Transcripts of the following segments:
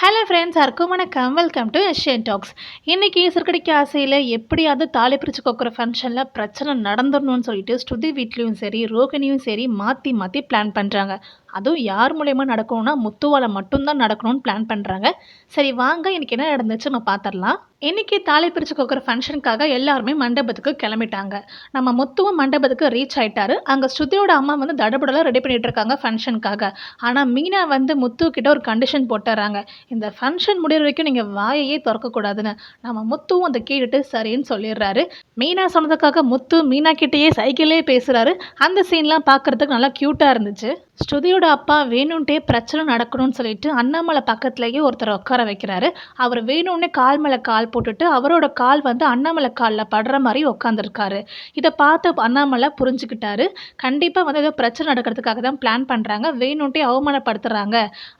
Hello friends, எல்லாருக்கும் வணக்கம். Welcome to Asian talks. இன்றைக்கி சிறுகடிக்க ஆசையில் எப்படியாவது தாலி பிரித்து கோக்குற ஃபங்க்ஷனில் பிரச்சனை நடந்துடணும்னு சொல்லிட்டு ஸ்ருதி வீட்லேயும் சரி, ரோகிணியும் சரி மாற்றி மாற்றி பிளான் பண்ணுறாங்க. அதுவும் யார் மூலயமா நடக்கணும்னா முத்துவால் மட்டும்தான் நடக்கணும்னு பிளான் பண்ணுறாங்க. சரி வாங்க, இன்றைக்கி என்ன நடந்துச்சு நம்ம பார்த்துடலாம். இன்றைக்கி தாலி பிரித்து கோக்குற ஃபங்க்ஷனுக்காக எல்லாருமே மண்டபத்துக்கு கிளம்பிட்டாங்க. நம்ம முத்துவும் மண்டபத்துக்கு ரீச் ஆகிட்டாரு. அங்கே ஸ்ருதியோட அம்மா வந்து தடபுடலாம் ரெடி பண்ணிகிட்டு இருக்காங்க ஃபங்க்ஷனுக்காக. ஆனால் மீனா வந்து முத்து கிட்ட ஒரு கண்டிஷன் போட்டுறாங்க. இந்த ஃபங்க்ஷன் முடிகிற வரைக்கும் நீங்கள் வாயையே திறக்கக்கூடாதுன்னு. நம்ம முத்துவும் அதை கேட்டுட்டு சரின்னு சொல்லிடுறாரு. மீனா சொன்னதுக்காக முத்து மீனா கிட்டேயே சைக்கிளே பேசுகிறாரு. அந்த சீன்லாம் பார்க்குறதுக்கு நல்லா க்யூட்டாக இருந்துச்சு. ஸ்ருதியோட அப்பா வேணுன்ட்டே பிரச்சனை நடக்கணும்னு சொல்லிட்டு அண்ணாமலை பக்கத்துலேயே ஒருத்தரை உட்கார வைக்கிறாரு. அவர் வேணும்னே கால் மேலே கால் போட்டுட்டு அவரோட கால் வந்து அண்ணாமலை காலில் படுற மாதிரி உட்காந்துருக்காரு. இதை பார்த்து அண்ணாமலை புரிஞ்சுக்கிட்டாரு. கண்டிப்பாக வந்து ஏதோ பிரச்சனை நடக்கிறதுக்காக தான் பிளான் பண்ணுறாங்க, வேணுன்ட்டே அவமானப்படுத்துகிறாங்க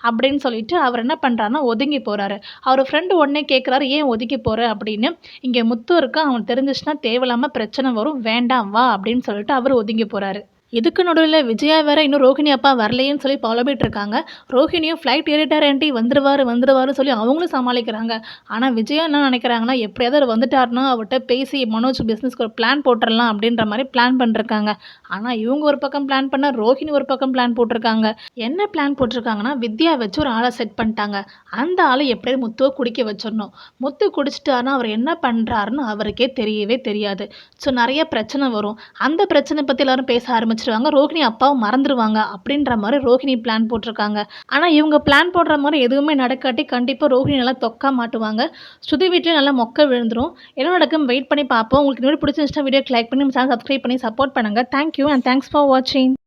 அப்படின்னு சொல்லிட்டு அவர் என்ன பண்ணுறாருன்னா ஒதுங்கி போகிறாரு. அவர் ஃப்ரெண்டு உடனே கேட்குறாரு, ஏன் ஒதுங்கி போகிற அப்படின்னு. இங்கே முத்து இருக்கான், அவன் தெரிஞ்சிச்சுன்னா தேவையில்லாமல் பிரச்சனை வரும், வேண்டாம் வா அப்படின்னு சொல்லிட்டு அவர் ஒதுங்கி போகிறாரு. இதுக்கு நடுவில் விஜயா வேற இன்னும் ரோஹிணி அப்பா வரலையேன்னு சொல்லி புலம்பிட்டு இருக்காங்க. ரோஹிணியும் ஃப்ளைட் ஏறிட்டாரேன்ட்டி வந்துருவாருன்னு சொல்லி அவங்களும் சமாளிக்கிறாங்க. ஆனால் விஜயா என்ன நினைக்கிறாங்கன்னா, எப்படியாவது அவர் வந்துட்டாருன்னா அவர்கிட்ட பேசி மனோஜ் பிஸ்னஸ்க்கு ஒரு பிளான் போட்டுடலாம் அப்படின்ற மாதிரி பிளான் பண்ணிருக்காங்க. ஆனால் இவங்க ஒரு பக்கம் பிளான் பண்ண, ரோஹிணி ஒரு பக்கம் பிளான் போட்டிருக்காங்க. என்ன பிளான் போட்டிருக்காங்கன்னா, வித்யா வச்சு ஒரு ஆளை செட் பண்ணிட்டாங்க. அந்த ஆளை எப்படியாவது முத்துவை குடிக்க வச்சிடணும். முத்து குடிச்சிட்டாருன்னா அவர் என்ன பண்ணுறாருன்னு அவருக்கே தெரியவே தெரியாது. ஸோ நிறைய பிரச்சனை வரும். அந்த பிரச்சனை பற்றி எல்லாரும் பேச ஆரம்பிச்சிருவாங்க. ரோஹிணி அப்பாவும் மறந்துடுவாங்க அப்படின்ற மாதிரி ரோஹிணி பிளான் போட்டிருக்காங்க. ஆனால் இவங்க பிளான் போடுற மாதிரி எதுவுமே நடக்காட்டி கண்டிப்பாக ரோஹிணி நல்லா தொக்கா மாட்டுவாங்க. ஸ்ருதி வீட்லேயும் நல்லா மொக்க விழுந்துரும். என்ன நடக்கும் வெயிட் பண்ணி பார்ப்போம். உங்களுக்கு இந்த வீடியோ பிடிச்சிருந்துச்சுன்னா வீடியோக்கு லைக் பண்ணி நம்ம சேனல் சப்ஸ்கிரைப் பண்ணி சப்போர்ட் பண்ணுங்கள். தேங்க்யூ அண்ட் தேங்க்ஸ் ஃபார் வாட்சிங்.